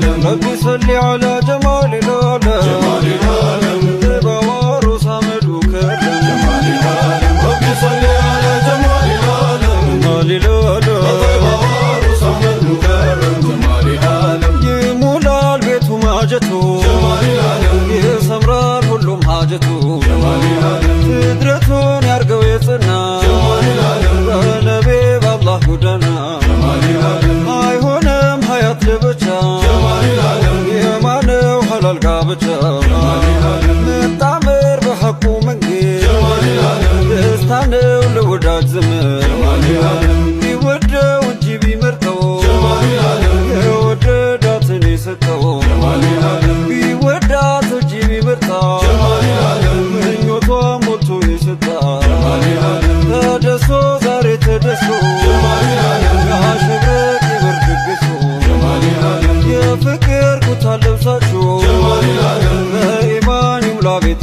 ربي صلي على جمال العالم بوار صمد وكرم جمال العالم ربي صلي على جمال العالم بوار صمد وكرم جمال العالم يمولا البيت وماجته جمال العالم يسمرار كلهم حاجته جمال العالم فدرتون يرقوا يصنع جمال العالم نبي بالله قدنا جمال العالم አይሆንም ሀያት ለብቻ جمال العالم የማነው ሐላል ጋብቻ جمال العالم መጣመር በሐቁ መንገድ جمال العالم ደስታ ነው ለወዳጅ ዘመድ جمال العالم ቢወደው እንጂ ቢመርጠው جمال العالم የወደዳትን የሰጠው جمال العالم ቢወዳት እንጂ ቢመርጠው جمال العالم ምኞቷ ሞልቶ የሰጣት جمال العالم ተደስቶ ዛሬ ተደስቶ جمال العالم ያሸብረቅ ይበርድ ድግሱ جمال العالم የፍቅር ኩታ ለብሳችሁ جمال العالم በኢማን ይሙላ ቤት